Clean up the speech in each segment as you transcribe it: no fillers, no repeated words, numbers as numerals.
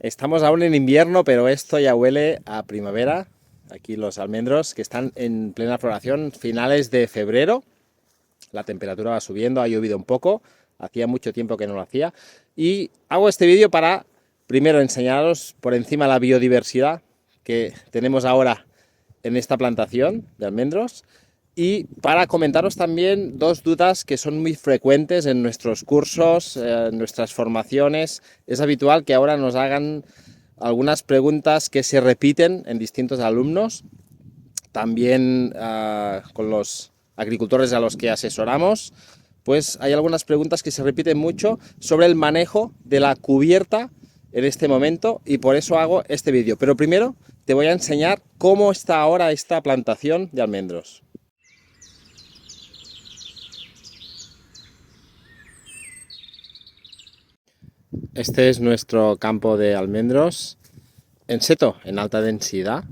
Estamos aún en invierno, pero esto ya huele a primavera. Aquí los almendros que están en plena floración, finales de febrero. La temperatura va subiendo, ha llovido un poco. Hacía mucho tiempo que no lo hacía. Y hago este vídeo para, primero, enseñaros por encima la biodiversidad que tenemos ahora en esta plantación de almendros. Y para comentaros también dos dudas que son muy frecuentes en nuestros cursos, en nuestras formaciones. Es habitual que ahora nos hagan algunas preguntas que se repiten en distintos alumnos, también con los agricultores a los que asesoramos, pues hay algunas preguntas que se repiten mucho sobre el manejo de la cubierta en este momento y por eso hago este vídeo. Pero primero te voy a enseñar cómo está ahora esta plantación de almendros. Este es nuestro campo de almendros en seto, en alta densidad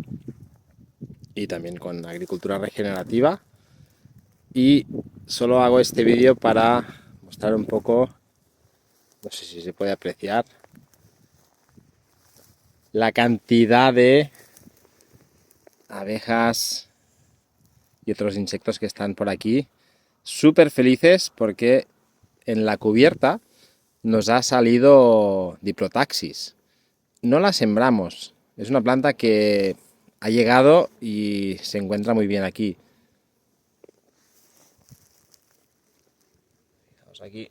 y también con agricultura regenerativa. Y solo hago este vídeo para mostrar un poco, no sé si se puede apreciar, la cantidad de abejas y otros insectos que están por aquí, súper felices porque en la cubierta nos ha salido Diplotaxis. No la sembramos, es una planta que ha llegado y se encuentra muy bien aquí. Fijaos aquí.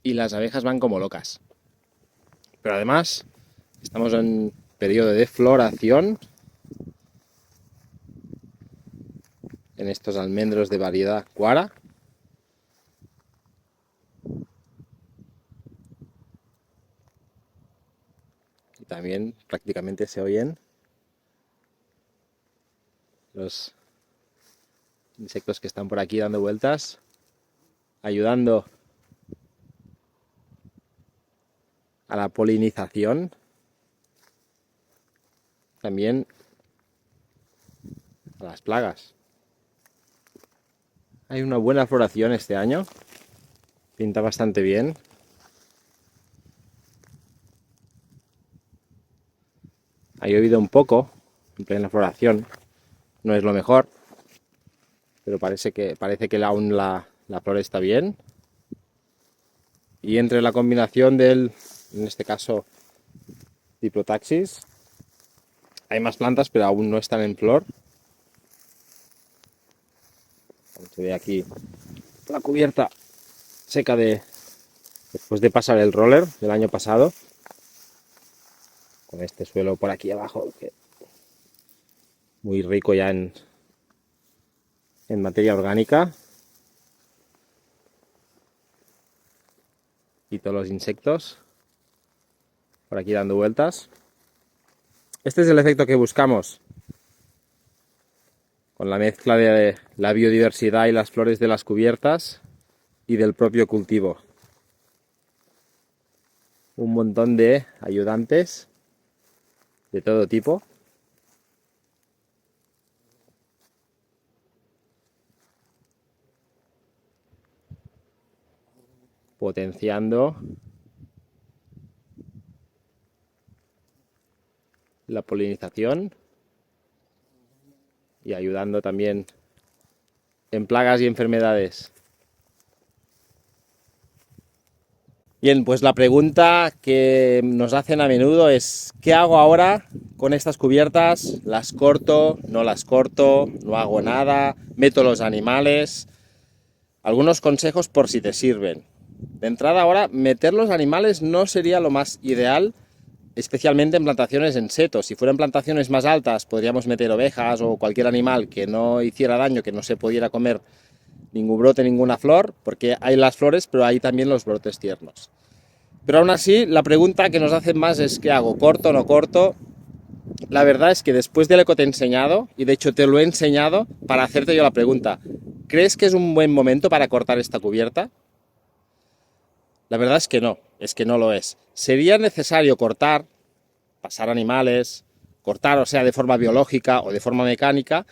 Y las abejas van como locas. Pero además estamos en periodo de floración en estos almendros de variedad Cuara. Y también prácticamente se oyen los insectos que están por aquí dando vueltas, ayudando a la polinización. También a las plagas. Hay una buena floración este año, pinta bastante bien. Ha llovido un poco en plena floración, no es lo mejor, pero parece que aún la flor está bien. Y entre la combinación del, en este caso, Diplotaxis, hay más plantas, pero aún no están en flor. Como se ve aquí, la cubierta seca después de pasar el roller del año pasado. Con este suelo por aquí abajo, que muy rico ya en materia orgánica. Y todos los insectos por aquí dando vueltas. Este es el efecto que buscamos con la mezcla de la biodiversidad y las flores de las cubiertas y del propio cultivo. Un montón de ayudantes de todo tipo. Potenciando la polinización y ayudando también en plagas y enfermedades. Bien, pues la pregunta que nos hacen a menudo es: ¿qué hago ahora con estas cubiertas? ¿Las corto? ¿No las corto? ¿No hago nada? ¿Meto los animales? Algunos consejos por si te sirven. De entrada ahora, meter los animales no sería lo más ideal, especialmente en plantaciones en seto. Si fueran plantaciones más altas, podríamos meter ovejas o cualquier animal que no hiciera daño, que no se pudiera comer ningún brote, ninguna flor, porque hay las flores, pero hay también los brotes tiernos. Pero aún así, la pregunta que nos hacen más es: ¿qué hago? ¿Corto o no corto? La verdad es que después de lo que te he enseñado, y de hecho te lo he enseñado para hacerte yo la pregunta, ¿crees que es un buen momento para cortar esta cubierta? La verdad es que no lo es. Sería necesario cortar, pasar animales, cortar, o sea, de forma biológica o de forma mecánica,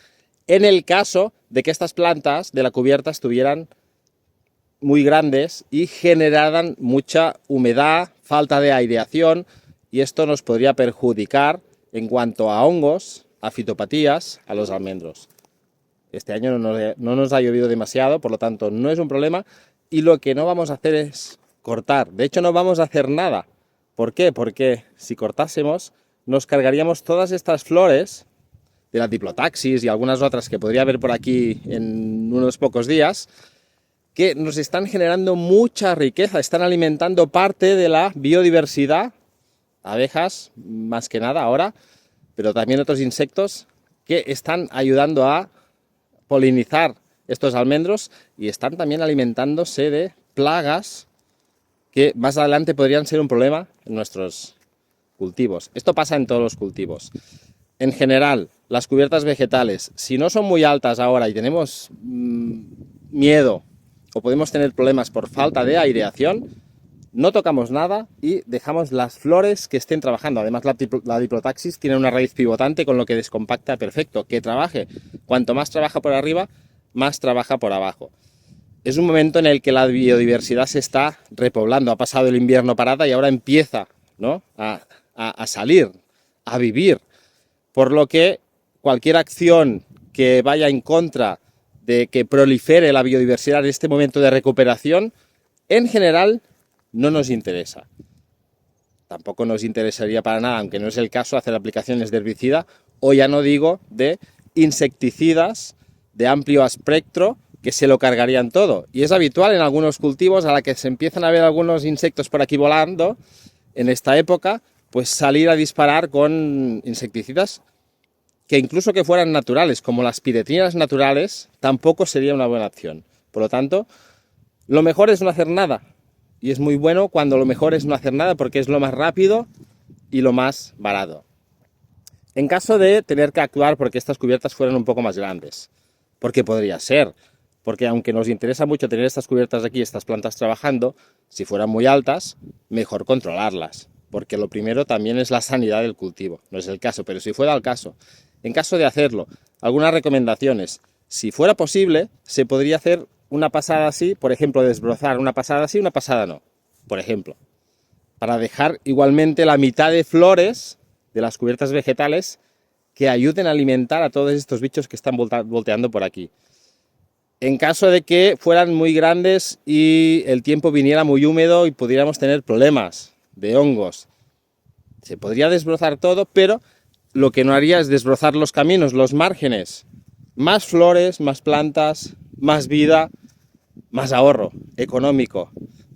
en el caso de que estas plantas de la cubierta estuvieran muy grandes y generaran mucha humedad, falta de aireación, y esto nos podría perjudicar en cuanto a hongos, a fitopatías, a los almendros. Este año no nos ha llovido demasiado, por lo tanto no es un problema, y lo que no vamos a hacer es cortar. De hecho, no vamos a hacer nada. ¿Por qué? Porque si cortásemos, nos cargaríamos todas estas flores de la Diplotaxis y algunas otras que podría haber por aquí en unos pocos días, que nos están generando mucha riqueza, están alimentando parte de la biodiversidad, abejas más que nada ahora, pero también otros insectos que están ayudando a polinizar estos almendros y están también alimentándose de plagas que más adelante podrían ser un problema en nuestros cultivos. Esto pasa en todos los cultivos. En general, las cubiertas vegetales, si no son muy altas ahora y tenemos miedo o podemos tener problemas por falta de aireación, no tocamos nada y dejamos las flores que estén trabajando. Además, la Diplotaxis tiene una raíz pivotante, con lo que descompacta perfecto, que trabaje. Cuanto más trabaja por arriba, más trabaja por abajo. Es un momento en el que la biodiversidad se está repoblando. Ha pasado el invierno parada y ahora empieza, ¿no?, a salir, a vivir. Por lo que cualquier acción que vaya en contra de que prolifere la biodiversidad en este momento de recuperación, en general, no nos interesa. Tampoco nos interesaría para nada, aunque no es el caso, hacer aplicaciones de herbicida, o ya no digo de insecticidas de amplio espectro que se lo cargarían todo. Y es habitual en algunos cultivos, a la que se empiezan a ver algunos insectos por aquí volando, en esta época, pues salir a disparar con insecticidas que incluso que fueran naturales, como las piretrinas naturales, tampoco sería una buena opción. Por lo tanto, lo mejor es no hacer nada. Y es muy bueno cuando lo mejor es no hacer nada, porque es lo más rápido y lo más barato. En caso de tener que actuar porque estas cubiertas fueran un poco más grandes, porque podría ser, porque aunque nos interesa mucho tener estas cubiertas aquí, estas plantas trabajando, si fueran muy altas, mejor controlarlas, porque lo primero también es la sanidad del cultivo. No es el caso, pero si fuera el caso, en caso de hacerlo, algunas recomendaciones. Si fuera posible, se podría hacer una pasada así, por ejemplo, desbrozar una pasada así, una pasada no, por ejemplo, para dejar igualmente la mitad de flores de las cubiertas vegetales que ayuden a alimentar a todos estos bichos que están volteando por aquí. En caso de que fueran muy grandes y el tiempo viniera muy húmedo y pudiéramos tener problemas de hongos, se podría desbrozar todo, pero lo que no haría es desbrozar los caminos, los márgenes. Más flores, más plantas, más vida, más ahorro económico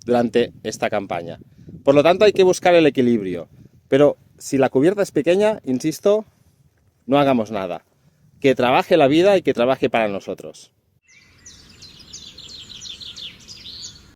durante esta campaña. Por lo tanto, hay que buscar el equilibrio. Pero si la cubierta es pequeña, insisto, no hagamos nada. Que trabaje la vida y que trabaje para nosotros.